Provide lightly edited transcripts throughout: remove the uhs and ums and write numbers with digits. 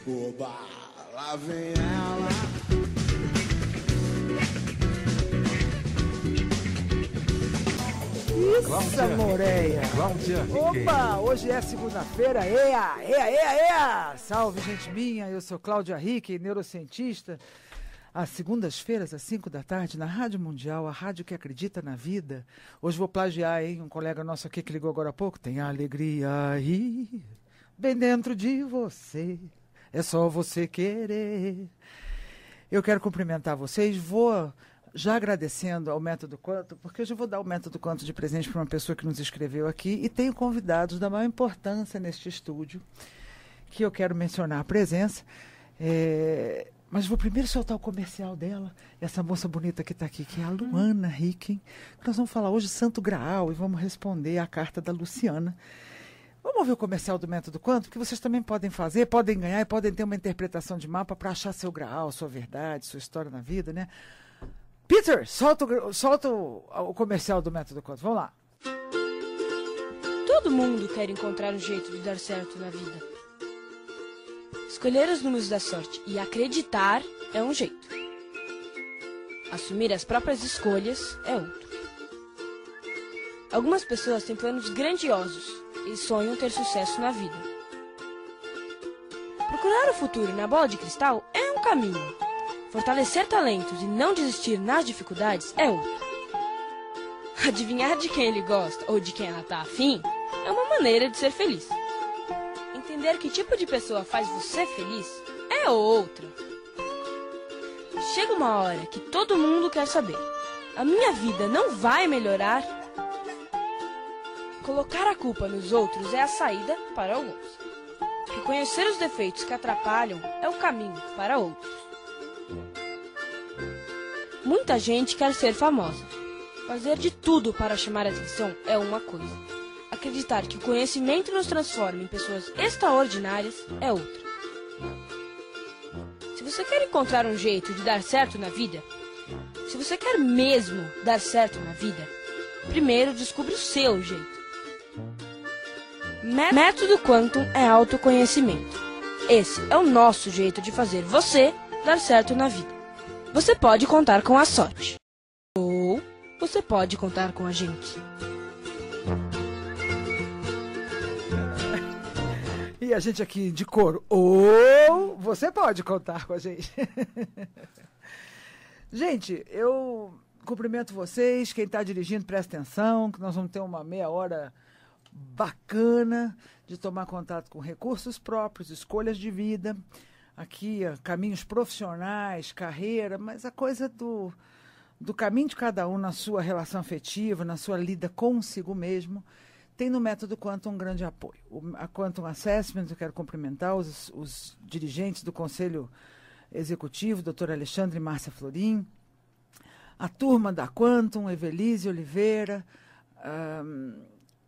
Oba, lá vem ela. Isso, Moreia. Cláudia Riquet. Opa, hoje é segunda-feira. Ea. Salve, gente minha. Eu sou Cláudia Riquet, neurocientista. Às segundas-feiras, às 5 da tarde, na Rádio Mundial, a rádio que acredita na vida. Hoje vou plagiar, hein? Um colega nosso aqui que ligou agora há pouco. Tem alegria aí, bem dentro de você. É só você querer. Eu quero cumprimentar vocês. Vou já agradecendo ao Método Quanto, porque hoje eu vou dar o Método Quanto de presente para uma pessoa que nos escreveu aqui e tenho convidados da maior importância neste estúdio, que eu quero mencionar a presença. Mas vou primeiro soltar o comercial dela, essa moça bonita que está aqui, que é a Luana Riquet. Nós vamos falar hoje Santo Graal e vamos responder a carta da Luciana. Vamos ouvir o comercial do Método Quanto, porque vocês também podem fazer, podem ganhar e podem ter uma interpretação de mapa para achar seu graal, sua verdade, sua história na vida, né? Peter, solta o comercial do Método Quanto. Vamos lá. Todo mundo quer encontrar um jeito de dar certo na vida. Escolher os números da sorte e acreditar é um jeito. Assumir as próprias escolhas é outro. Algumas pessoas têm planos grandiosos e sonham ter sucesso na vida. Procurar o futuro na bola de cristal é um caminho. Fortalecer talentos e não desistir nas dificuldades é outro. Adivinhar de quem ele gosta ou de quem ela está afim é uma maneira de ser feliz. Entender que tipo de pessoa faz você feliz é outra. Chega uma hora que todo mundo quer saber: a minha vida não vai melhorar? Colocar a culpa nos outros é a saída para alguns. Reconhecer os defeitos que atrapalham é o caminho para outros. Muita gente quer ser famosa. Fazer de tudo para chamar a atenção é uma coisa. Acreditar que o conhecimento nos transforma em pessoas extraordinárias é outra. Se você quer encontrar um jeito de dar certo na vida, se você quer mesmo dar certo na vida, primeiro descubra o seu jeito. Método Quantum é autoconhecimento. Esse é o nosso jeito de fazer você dar certo na vida. Você pode contar com a sorte. Ou você pode contar com a gente. E a gente aqui de coro. Ou você pode contar com a gente. Gente, eu cumprimento vocês. Quem está dirigindo, presta atenção, que nós vamos ter uma meia hora bacana de tomar contato com recursos próprios, escolhas de vida. Aqui, caminhos profissionais, carreira, mas a coisa do caminho de cada um na sua relação afetiva, na sua lida consigo mesmo, tem no Método Quantum um grande apoio. A Quantum Assessment, eu quero cumprimentar os dirigentes do Conselho Executivo, doutor Alexandre e Márcia Florim, a turma da Quantum, Evelise Oliveira,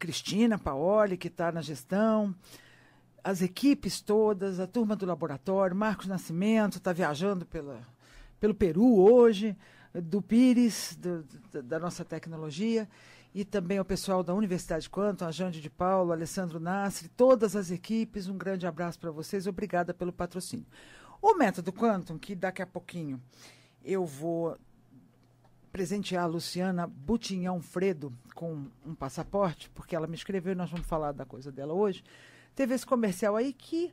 Cristina Paoli, que está na gestão, as equipes todas, a turma do laboratório, Marcos Nascimento está viajando pelo Peru hoje, do Pires, da nossa tecnologia, e também o pessoal da Universidade Quantum, a Jande de Paulo, Alessandro Nasri, todas as equipes, um grande abraço para vocês, obrigada pelo patrocínio. O Método Quantum, que daqui a pouquinho eu vou presentear a Luciana Butinhão Fredo com um passaporte, porque ela me escreveu e nós vamos falar da coisa dela hoje. Teve esse comercial aí que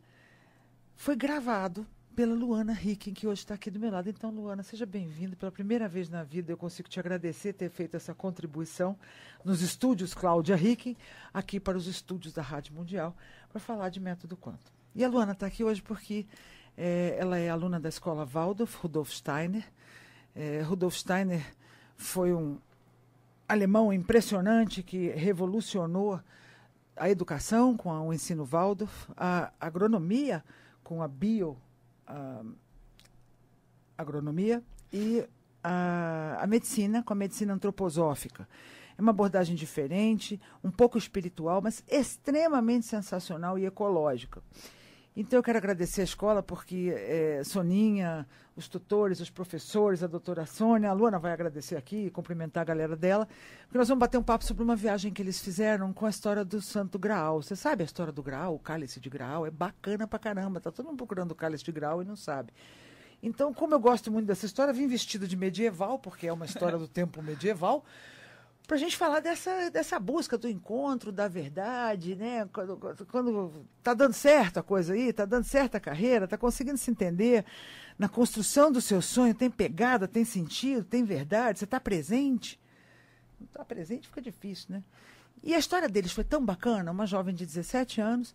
foi gravado pela Luana Riquet, que hoje está aqui do meu lado. Então, Luana, seja bem-vinda. Pela primeira vez na vida eu consigo te agradecer ter feito essa contribuição nos estúdios Cláudia Riquet, aqui para os estúdios da Rádio Mundial, para falar de Método Quantum. E a Luana está aqui hoje porque ela é aluna da escola Waldorf, Rudolf Steiner. Rudolf Steiner foi um alemão impressionante que revolucionou a educação com o ensino Waldorf, a agronomia com a bioagronomia e a medicina com a medicina antroposófica. É uma abordagem diferente, um pouco espiritual, mas extremamente sensacional e ecológica. Então, eu quero agradecer a escola, porque Soninha, os tutores, os professores, a doutora Sônia, a Luana vai agradecer aqui, cumprimentar a galera dela, porque nós vamos bater um papo sobre uma viagem que eles fizeram com a história do Santo Graal. Você sabe a história do Graal, o cálice de Graal? É bacana pra caramba, tá todo mundo procurando o cálice de Graal e não sabe. Então, como eu gosto muito dessa história, vim vestido de medieval, porque é uma história do tempo medieval, para a gente falar dessa busca do encontro, da verdade, né? Quando tá dando certo a coisa aí, tá dando certo a carreira, tá conseguindo se entender na construção do seu sonho, tem pegada, tem sentido, tem verdade, você está presente. Não está presente fica difícil, né? E a história deles foi tão bacana, uma jovem de 17 anos.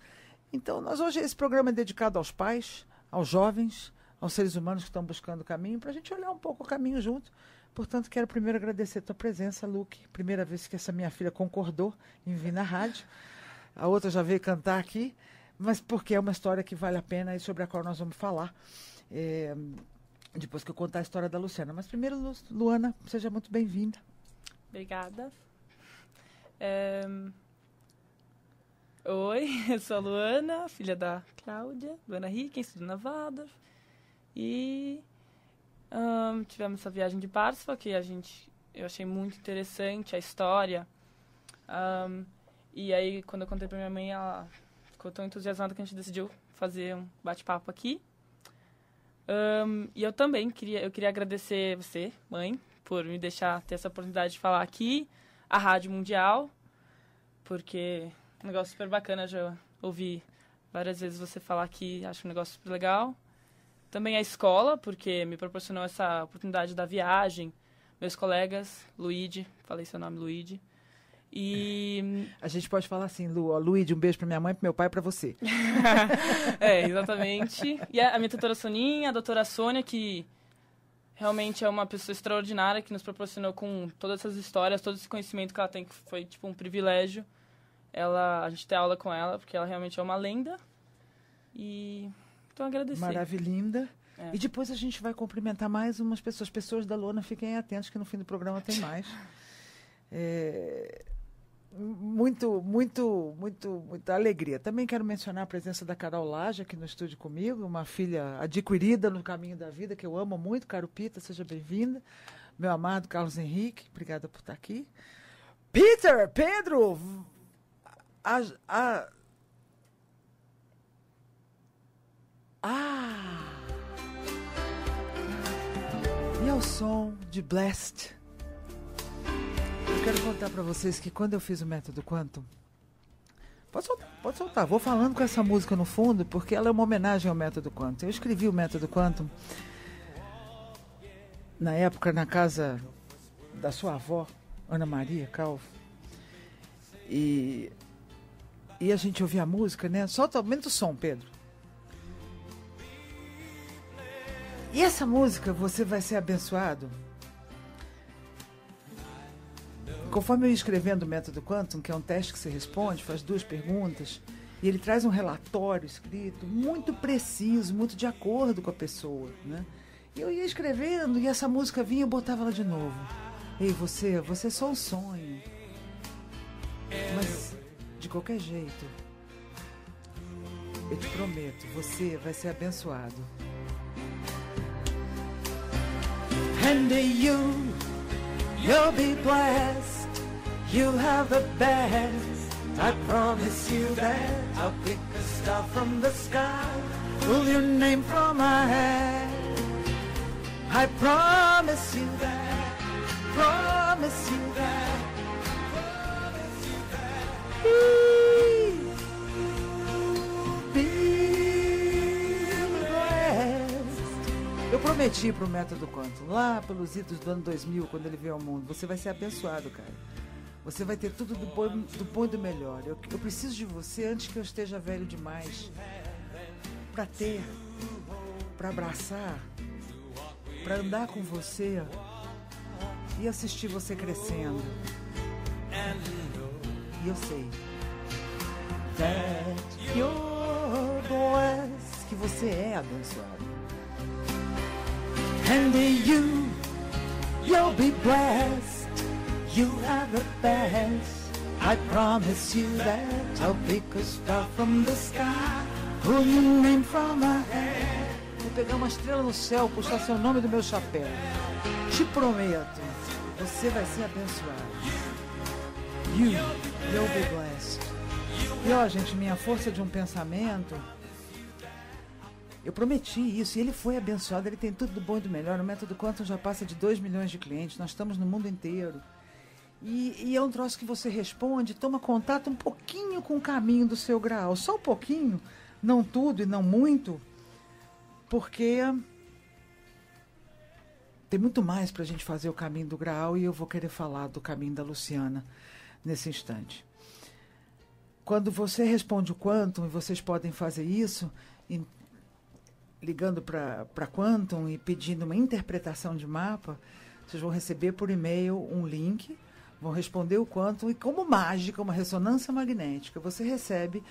Então, hoje esse programa é dedicado aos pais, aos jovens, aos seres humanos que estão buscando o caminho, para a gente olhar um pouco o caminho junto. Portanto, quero primeiro agradecer a tua presença, Luque. Primeira vez que essa minha filha concordou em vir na rádio. A outra já veio cantar aqui, mas porque é uma história que vale a pena e sobre a qual nós vamos falar depois que eu contar a história da Luciana. Mas primeiro, Luana, seja muito bem-vinda. Obrigada. Oi, eu sou a Luana, filha da Cláudia, Luana Ricken, estudo na Waldorf. E tivemos essa viagem de Parsifal, que eu achei muito interessante a história. E aí, quando eu contei pra minha mãe, ela ficou tão entusiasmada que a gente decidiu fazer um bate-papo aqui. E eu também queria agradecer você, mãe, por me deixar ter essa oportunidade de falar aqui, a Rádio Mundial, porque é um negócio super bacana, já ouvi várias vezes você falar aqui, acho um negócio super legal. Também a escola, porque me proporcionou essa oportunidade da viagem. Meus colegas, Luíde, falei seu nome, Luíde. E... A gente pode falar assim, Luíde, um beijo para minha mãe, para meu pai e para você. Exatamente. E a minha tutora Soninha, a doutora Sônia, que realmente é uma pessoa extraordinária, que nos proporcionou com todas essas histórias, todo esse conhecimento que ela tem, que foi tipo um privilégio. A gente ter aula com ela, porque ela realmente é uma lenda. E... então, agradecer. Maravilhinda. E depois a gente vai cumprimentar mais umas pessoas. Pessoas da Lona, fiquem atentos que no fim do programa tem mais. Muita alegria. Também quero mencionar a presença da Carol Laje aqui no estúdio comigo, uma filha adquirida no caminho da vida, que eu amo muito. Carupita, seja bem-vinda. Meu amado Carlos Henrique, obrigada por estar aqui. Pedro, e ao som de Blessed. Eu quero contar para vocês que quando eu fiz o método Quantum, pode soltar, vou falando com essa música no fundo, porque ela é uma homenagem ao método Quantum. Eu escrevi o método Quantum na época na casa da sua avó, Ana Maria Calvo, e a gente ouvia a música, né? Aumenta o som, Pedro. E essa música, você vai ser abençoado. Conforme eu ia escrevendo o método Quantum, que é um teste que você responde, faz 2 perguntas, e ele traz um relatório escrito muito preciso, muito de acordo com a pessoa, né? E eu ia escrevendo, e essa música vinha e eu botava ela de novo. Ei, você é só um sonho. Mas, de qualquer jeito, eu te prometo, você vai ser abençoado. And you'll be blessed. You'll have the best. I promise you that. I'll pick a star from the sky, pull your name from my head. I promise you that. Promise you that. Promise you that. Be blessed. Eu prometi pro Método Quantum, lá pelos idos do ano 2000, quando ele veio ao mundo, você vai ser abençoado, cara. Você vai ter tudo do bom e do melhor. Eu preciso de você antes que eu esteja velho demais. Pra ter, pra abraçar, pra andar com você e assistir você crescendo. E eu sei that you're blessed, que você é abençoado. And you'll be blessed. You have the best. I promise you that. I'll pick a star from the sky, Pull your name from my hand. Vou pegar uma estrela no céu, puxar seu nome do meu chapéu. Te prometo, você vai ser abençoado. You'll be blessed. E ó, gente, minha força de um pensamento, eu prometi isso e ele foi abençoado, ele tem tudo do bom e do melhor. O Método Quantum já passa de 2 milhões de clientes, nós estamos no mundo inteiro. E é um troço que você responde, toma contato um pouquinho com o caminho do seu grau, só um pouquinho, não tudo e não muito, porque tem muito mais para a gente fazer o caminho do grau e eu vou querer falar do caminho da Luciana nesse instante. Quando você responde o Quantum, e vocês podem fazer isso, ligando para Quantum e pedindo uma interpretação de mapa, vocês vão receber por e-mail um link, vão responder o Quantum e, como mágica, uma ressonância magnética, você recebe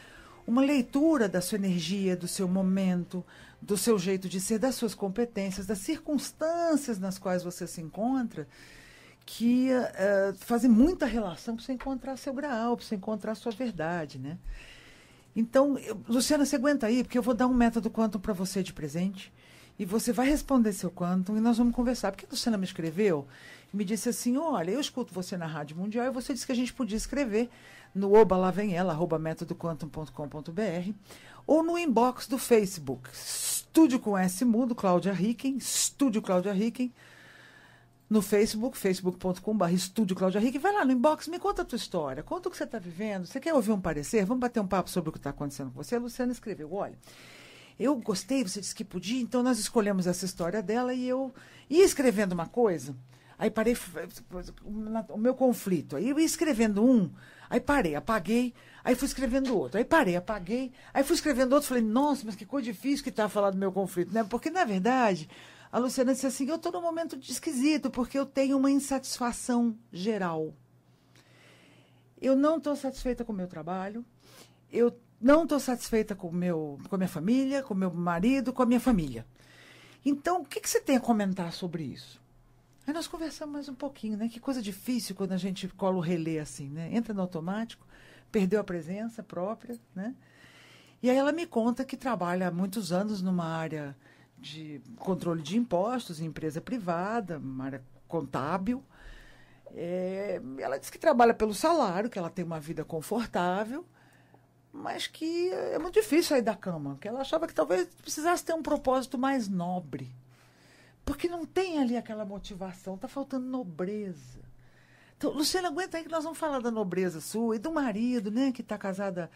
uma leitura da sua energia, do seu momento, do seu jeito de ser, das suas competências, das circunstâncias nas quais você se encontra, que fazem muita relação para você encontrar seu grau, para você encontrar sua verdade, né? Então, Luciana, você aguenta aí, porque eu vou dar um método Quantum para você de presente, e você vai responder seu Quantum e nós vamos conversar. Porque a Luciana me escreveu e me disse assim, olha, eu escuto você na Rádio Mundial e você disse que a gente podia escrever no @métodoquantum.com.br ou no inbox do Facebook, Estúdio com S mudo, Cláudia Ricken, Estúdio Cláudia Ricken, no Facebook, facebook.com/Estúdio Cláudia Ricken. Vai lá no inbox, me conta a tua história, conta o que você está vivendo, você quer ouvir um parecer? Vamos bater um papo sobre o que está acontecendo com você? A Luciana escreveu, olha, eu gostei, você disse que podia, então nós escolhemos essa história dela e eu ia escrevendo uma coisa, aí parei, o meu conflito, aí eu ia escrevendo um, aí parei, apaguei, aí fui escrevendo outro, aí parei, apaguei, aí fui escrevendo outro, falei, nossa, mas que coisa difícil que está falar do meu conflito, né? Porque, na verdade, a Luciana disse assim, eu estou num momento esquisito, porque eu tenho uma insatisfação geral. Eu não estou satisfeita com o meu trabalho, eu não estou satisfeita com a minha família, com o meu marido, com a minha família. Então, o que você tem a comentar sobre isso? Aí nós conversamos mais um pouquinho, né? Que coisa difícil quando a gente cola o relé assim, né? Entra no automático, perdeu a presença própria, né? E aí ela me conta que trabalha há muitos anos numa área de controle de impostos, em empresa privada, uma área contábil. Ela diz que trabalha pelo salário, que ela tem uma vida confortável, mas que é muito difícil sair da cama, que ela achava que talvez precisasse ter um propósito mais nobre. Porque não tem ali aquela motivação, está faltando nobreza. Então, Luciana, aguenta aí que nós vamos falar da nobreza sua e do marido, né, que está casada,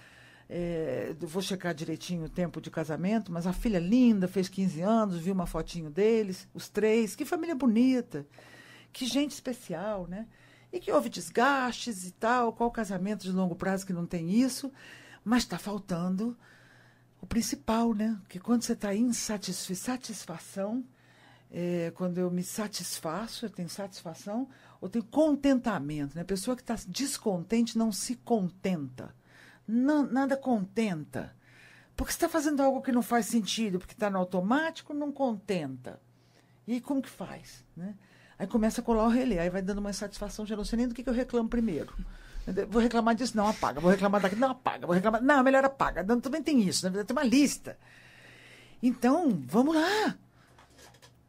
vou checar direitinho o tempo de casamento, mas a filha linda, fez 15 anos, vi uma fotinho deles, os 3, que família bonita, que gente especial, né? E que houve desgastes e tal, qual casamento de longo prazo que não tem isso, mas está faltando o principal, né? Que quando você está em satisfação, quando eu me satisfaço, eu tenho satisfação, ou tenho contentamento, né? A pessoa que está descontente não se contenta. Não, nada contenta. Porque você está fazendo algo que não faz sentido, porque está no automático, não contenta. E aí como que faz? Né? Aí começa a colar o relé, aí vai dando uma insatisfação geral. Não sei nem do que eu reclamo primeiro. Vou reclamar disso, não, apaga. Vou reclamar daquilo, não, apaga. Vou reclamar, não, melhor apaga. Também tem isso, né? Tem uma lista. Então, vamos lá.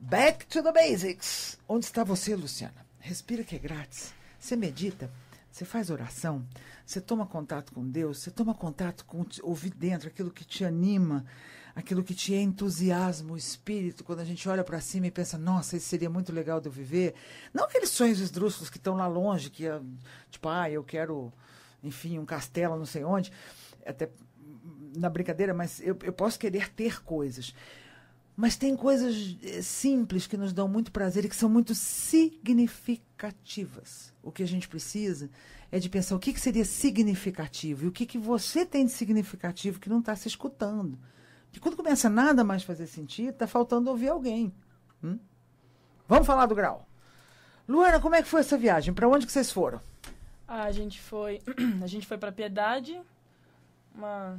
Back to the basics. Onde está você, Luciana? Respira que é grátis. Você medita, você faz oração, você toma contato com Deus, você toma contato com ouvir dentro aquilo que te anima, aquilo que te entusiasma o espírito, quando a gente olha para cima e pensa, nossa, isso seria muito legal de eu viver. Não aqueles sonhos esdrúxulos que estão lá longe, que é tipo, eu quero, enfim, um castelo, não sei onde, até na brincadeira, mas eu posso querer ter coisas. Mas tem coisas simples que nos dão muito prazer e que são muito significativas. O que a gente precisa é de pensar o que seria significativo e o que você tem de significativo que não está se escutando. Porque quando começa nada mais fazer sentido, está faltando ouvir alguém. Vamos falar do grau. Luana, como é que foi essa viagem? Para onde que vocês foram? A gente foi para Piedade, uma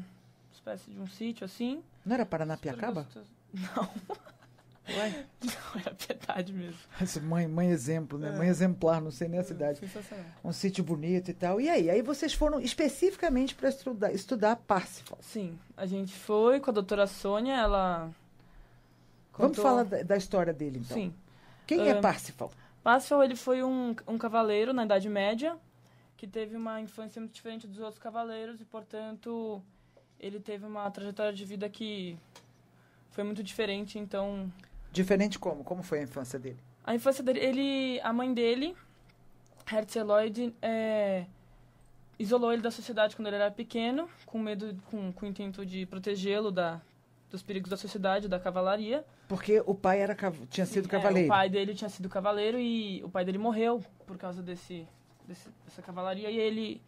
espécie de um sítio assim. Não era Paranapiacaba? Não. Uai, Não, era Piedade mesmo. essa mãe exemplo, né? Mãe exemplar, não sei nem a cidade. Sensacional. Um sítio bonito e tal. E aí? Aí vocês foram especificamente para estudar Parsifal. Sim, a gente foi com a doutora Sônia, ela Vamos contou... falar da história dele, então. Sim. Quem é Parsifal? Parsifal, ele foi um cavaleiro na Idade Média que teve uma infância muito diferente dos outros cavaleiros e, portanto, ele teve uma trajetória de vida que foi muito diferente, então... Diferente como? Como foi a infância dele? A infância dele, a mãe dele, Herzl Lloyd, isolou ele da sociedade quando ele era pequeno, com medo, com o intento de protegê-lo dos perigos da sociedade, da cavalaria. Porque o pai tinha sido cavaleiro. O pai dele tinha sido cavaleiro e o pai dele morreu por causa dessa cavalaria. E ele...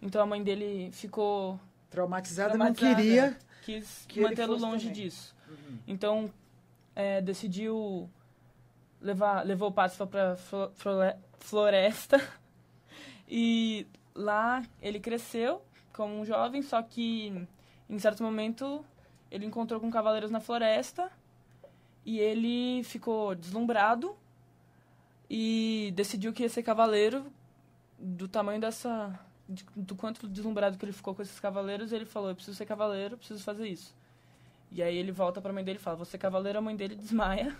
Então a mãe dele ficou Traumatizada, não queria... Quis que ele mantê-lo fosse longe também. disso. Então, decidiu... Levou o Parsifal para floresta. E lá ele cresceu como um jovem, só que em certo momento ele encontrou com cavaleiros na floresta e ele ficou deslumbrado e decidiu que ia ser cavaleiro. Do tamanho do quanto deslumbrado que ele ficou com esses cavaleiros, ele falou: eu preciso ser cavaleiro, eu preciso fazer isso. E aí ele volta para a mãe dele e fala: vou ser cavaleiro. A mãe dele desmaia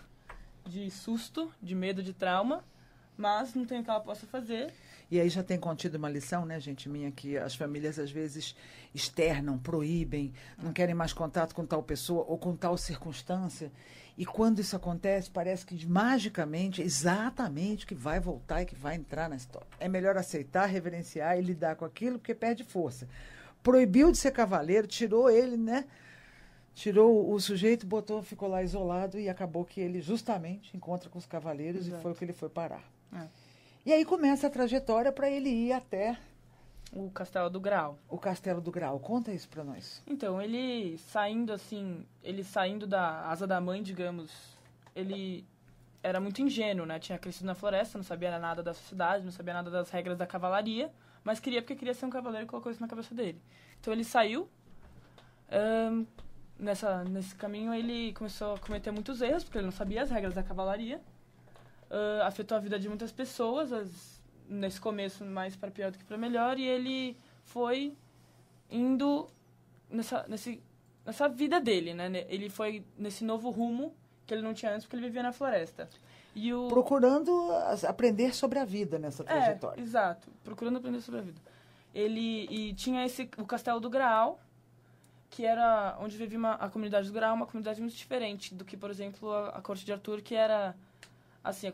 de susto, de medo, de trauma, mas não tem o que ela possa fazer. E aí já tem contido uma lição, né, gente minha, que as famílias às vezes externam, proíbem, não querem mais contato com tal pessoa ou com tal circunstância. E quando isso acontece, parece que magicamente, exatamente, que vai voltar e que vai entrar na história. É melhor aceitar, reverenciar e lidar com aquilo, porque perde força. Proibiu de ser cavaleiro, tirou ele, né? Tirou o sujeito, ficou lá isolado e acabou que ele justamente encontra com os cavaleiros. Exato. E foi o que ele foi parar. E aí começa a trajetória para ele ir até o Castelo do Graal. O Castelo do Graal. Conta isso para nós. Então, ele saindo da asa da mãe, digamos, ele era muito ingênuo, né? Tinha crescido na floresta, não sabia nada da sociedade, não sabia nada das regras da cavalaria, mas porque queria ser um cavaleiro e colocou isso na cabeça dele. Então, ele saiu. Nesse caminho, ele começou a cometer muitos erros, porque ele não sabia as regras da cavalaria. Afetou a vida de muitas pessoas, nesse começo mais para pior do que para melhor, e ele foi indo nessa vida dele, né? Ele foi nesse novo rumo que ele não tinha antes, porque ele vivia na floresta. Procurando aprender sobre a vida nessa trajetória. Exato, procurando aprender sobre a vida. E tinha o Castelo do Graal, que era onde vivia a comunidade do Graal, uma comunidade muito diferente do que, por exemplo, a corte de Arthur, que era... Assim,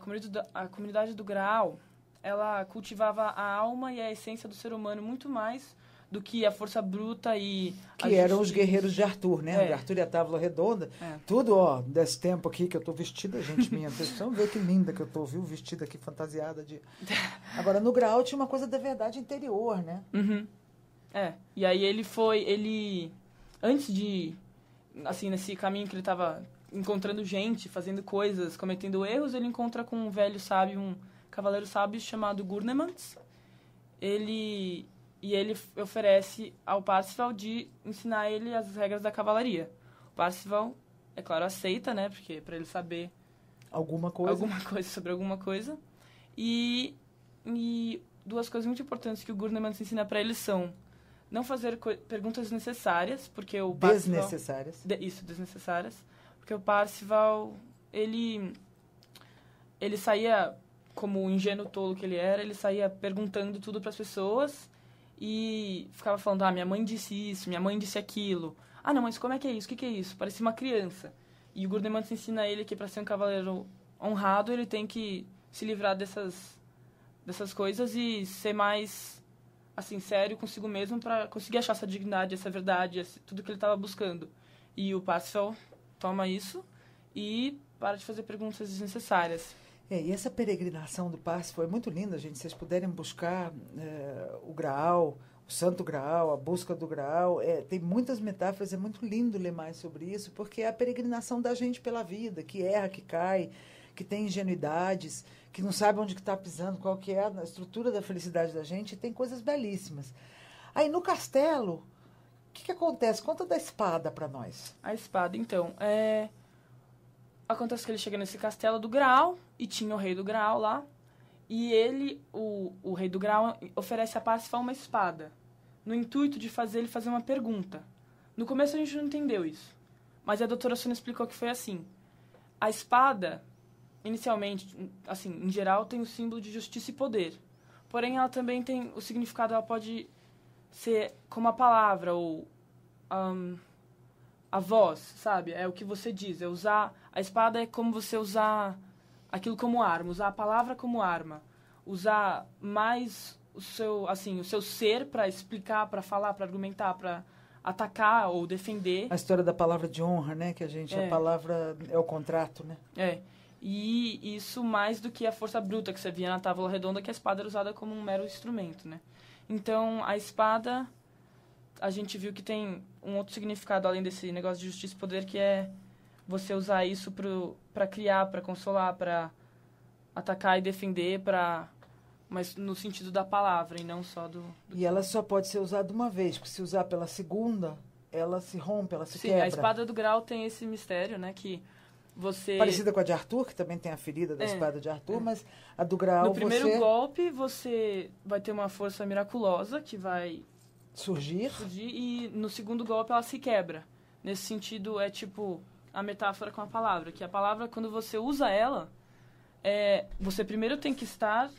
a comunidade do Graal, ela cultivava a alma e a essência do ser humano muito mais do que a força bruta e... Que eram os guerreiros de Arthur, né? De Arthur e a Távola Redonda. Tudo, desse tempo aqui que eu tô vestida, gente minha. Vocês precisam ver que linda que eu tô, viu? Vestida aqui, fantasiada de... Agora, no Graal tinha uma coisa da verdade interior, né? Uhum. E aí ele... Antes de... Assim, nesse caminho que ele tava... encontrando gente, fazendo coisas, cometendo erros, ele encontra com um velho sábio, um cavaleiro sábio chamado Gurnemans. Ele oferece ao Parsifal de ensinar ele as regras da cavalaria. O Parsifal, é claro, aceita, né? Porque para ele saber alguma coisa sobre alguma coisa. E duas coisas muito importantes que o Gurnemans ensina para ele são não fazer perguntas desnecessárias, porque o Parsifal... Desnecessárias. Desnecessárias. Porque o Parsifal, ele saía, como o ingênuo tolo que ele era, ele saía perguntando tudo para as pessoas e ficava falando: minha mãe disse isso, minha mãe disse aquilo. Não, mas como é que é isso? O que é isso? Parecia uma criança. E o Gurnemans ensina a ele que para ser um cavaleiro honrado, ele tem que se livrar dessas coisas e ser mais, assim, sério consigo mesmo para conseguir achar essa dignidade, essa verdade, tudo que ele estava buscando. E o Parsifal toma isso e para de fazer perguntas desnecessárias. E essa peregrinação do Parsifal é muito linda, gente. Se vocês puderem buscar o Graal, o Santo Graal, a busca do Graal, tem muitas metáforas, é muito lindo ler mais sobre isso, porque é a peregrinação da gente pela vida, que erra, que cai, que tem ingenuidades, que não sabe onde está pisando, qual que é a estrutura da felicidade da gente, e tem coisas belíssimas. Aí no castelo, o que acontece? Conta da espada para nós. A espada, então, acontece que ele chega nesse castelo do Graal e tinha o rei do Graal lá. E ele, o rei do Graal, oferece a Parsifal uma espada, no intuito de fazer ele fazer uma pergunta. No começo a gente não entendeu isso, mas a doutora Sônia explicou que foi assim. A espada, inicialmente, assim, em geral, tem o símbolo de justiça e poder. Porém, ela também tem o significado, ela pode ser como a palavra ou a voz, sabe? É o que você diz, é usar... A espada é como você usar aquilo como arma, usar a palavra como arma, usar mais o seu ser para explicar, para falar, para argumentar, para atacar ou defender. A história da palavra de honra, né? Que a palavra é o contrato, né? E isso mais do que a força bruta que você via na Távola Redonda, que a espada era usada como um mero instrumento, né? Então, a espada, a gente viu que tem um outro significado além desse negócio de justiça e poder, que é você usar isso para criar, para consolar, para atacar e defender, mas no sentido da palavra e não só do... E ela só pode ser usada uma vez, porque se usar pela segunda, ela se rompe, ela se Sim, quebra. a espada do Graal tem esse mistério, né, que você... Parecida com a de Arthur, que também tem a ferida da espada de Arthur, mas a do Graal no primeiro golpe, você vai ter uma força miraculosa que vai surgir e no segundo golpe ela se quebra. Nesse sentido, é tipo a metáfora com a palavra, que a palavra, quando você usa ela, você primeiro tem que estar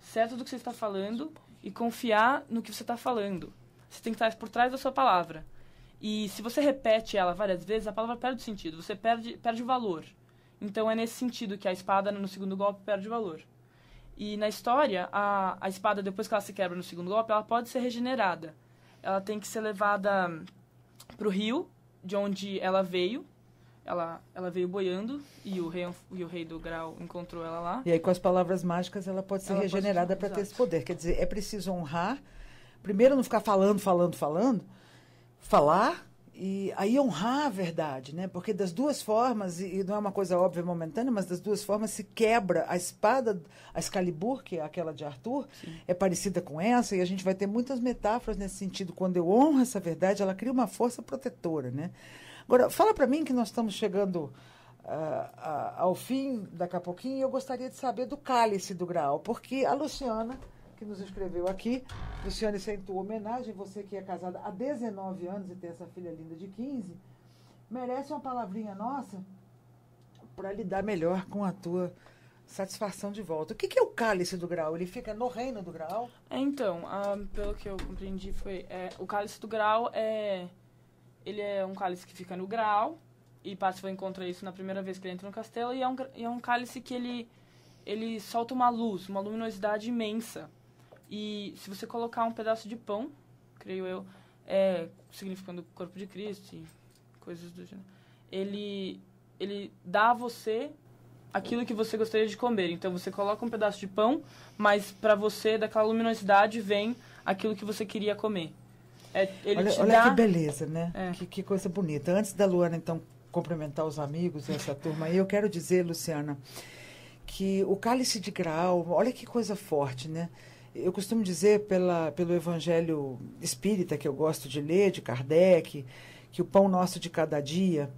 certo do que você está falando e confiar no que você está falando. Você tem que estar por trás da sua palavra. E se você repete ela várias vezes, a palavra perde sentido, você perde o valor. Então é nesse sentido que a espada no segundo golpe perde o valor. E na história, a espada, depois que ela se quebra no segundo golpe, ela pode ser regenerada. Ela tem que ser levada para o rio, de onde ela veio. Ela veio boiando e o rei do Graal encontrou ela lá. E aí, com as palavras mágicas, ela pode ser regenerada para ter esse poder. Quer dizer, é preciso honrar. Primeiro, não ficar falando, falar, e aí honrar a verdade, né? Porque das duas formas, e não é uma coisa óbvia momentânea, mas das duas formas se quebra a espada, a Excalibur, que é aquela de Arthur, é parecida com essa, e a gente vai ter muitas metáforas nesse sentido. Quando eu honro essa verdade, ela cria uma força protetora, né? Agora, fala para mim que nós estamos chegando ao fim daqui a pouquinho, e eu gostaria de saber do cálice do Graal, porque a Luciana, que nos escreveu aqui, Luciane, sem tua homenagem, você que é casada há 19 anos e tem essa filha linda de 15, merece uma palavrinha nossa para lidar melhor com a tua satisfação de volta. O que é o cálice do Graal? Ele fica no reino do Graal? Então, pelo que eu compreendi, o cálice do Graal ele é um cálice que fica no Graal, e Parsifal encontra isso na primeira vez que ele entra no castelo, e é um cálice que ele solta uma luz, uma luminosidade imensa. E se você colocar um pedaço de pão, creio eu, significando o corpo de Cristo e coisas do gênero, ele dá a você aquilo que você gostaria de comer. Então você coloca um pedaço de pão, mas para você, daquela luminosidade, vem aquilo que você queria comer. Olha que beleza, né? Que coisa bonita. Antes da Luana, então, cumprimentar os amigos, essa turma aí, eu quero dizer, Luciana, que o cálice de Graal, olha que coisa forte, né? Eu costumo dizer pelo Evangelho Espírita, que eu gosto de ler, de Kardec, que o pão nosso de cada dia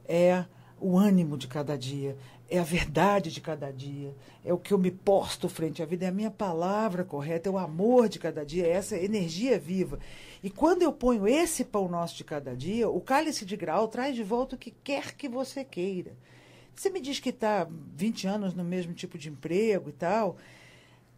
é o ânimo de cada dia, é a verdade de cada dia, é o que eu me posto frente à vida, é a minha palavra correta, é o amor de cada dia, é essa energia viva. E quando eu ponho esse pão nosso de cada dia, o cálice de Graal traz de volta o que quer que você queira. Você me diz que está 20 anos no mesmo tipo de emprego e tal.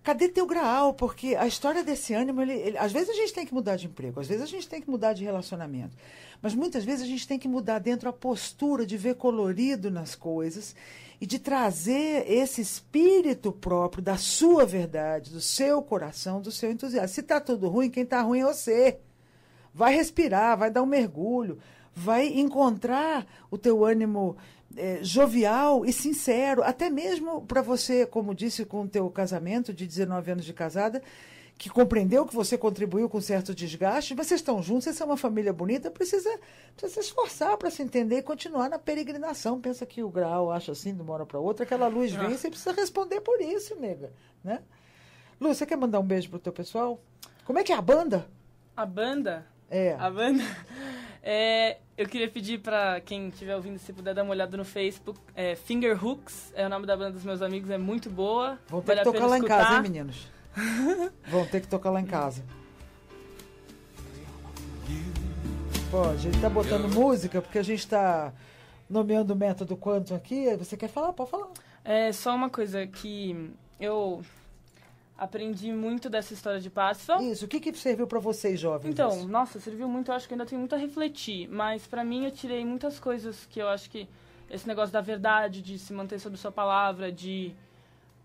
Cadê teu Graal? Porque a história desse ânimo, às vezes a gente tem que mudar de emprego, às vezes a gente tem que mudar de relacionamento, mas muitas vezes a gente tem que mudar dentro a postura de ver colorido nas coisas e de trazer esse espírito próprio da sua verdade, do seu coração, do seu entusiasmo. Se está tudo ruim, quem está ruim é você. Vai respirar, vai dar um mergulho, vai encontrar o teu ânimo jovial e sincero, até mesmo para você, como disse, com o teu casamento de 19 anos de casada, que compreendeu que você contribuiu com certo desgaste, vocês estão juntos, vocês são uma família bonita, precisa se esforçar para se entender e continuar na peregrinação. Pensa que o Graal acha assim, de uma hora para outra, aquela luz vem e você precisa responder por isso, nega, né? Lu, você quer mandar um beijo pro teu pessoal? Como é que é a banda? A banda? A banda Eu queria pedir pra quem estiver ouvindo, se puder dar uma olhada no Facebook. Finger Hooks é o nome da banda dos meus amigos, é muito boa. Vão ter que tocar lá em casa, hein, meninos? Vão ter que tocar lá em casa. Pô, a gente tá botando música porque a gente tá nomeando o método Quantum aqui. Você quer falar? Pode falar. Só uma coisa que eu aprendi muito dessa história de Parsifal. Isso, o que serviu pra vocês, jovens? Então, isso? nossa, serviu muito, eu acho que ainda tenho muito a refletir, mas pra mim eu tirei muitas coisas que eu acho que esse negócio da verdade, de se manter sobre sua palavra, de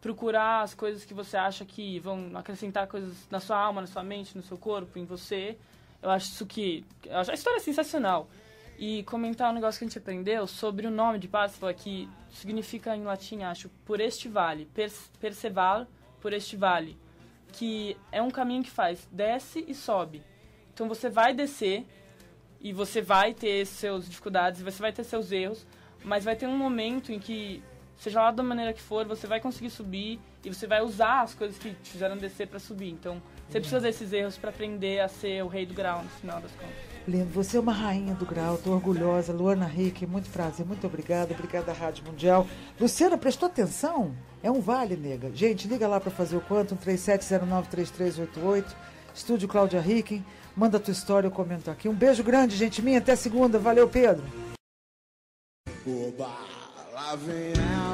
procurar as coisas que você acha que vão acrescentar coisas na sua alma, na sua mente, no seu corpo, em você. Eu acho isso que... a história é sensacional. E comentar um negócio que a gente aprendeu sobre o nome de Parsifal, que significa em latim, acho, por este vale, perceval, por este vale, que é um caminho que faz, desce e sobe. Então você vai descer e você vai ter suas dificuldades, você vai ter seus erros, mas vai ter um momento em que, seja lá da maneira que for, você vai conseguir subir e você vai usar as coisas que te fizeram descer para subir. Então você precisa desses erros para aprender a ser o rei do grau no final das contas. Lindo, você é uma rainha do grau, tô orgulhosa. Luana Rick, muito prazer, muito obrigada. Obrigada à Rádio Mundial. Luciana, prestou atenção? É um vale, nega. Gente, liga lá para fazer o Quantum, 37093388. Estúdio Cláudia Ricken. Manda a tua história, eu comento aqui. Um beijo grande, gente minha. Até segunda. Valeu, Pedro. Oba, lá vem ela.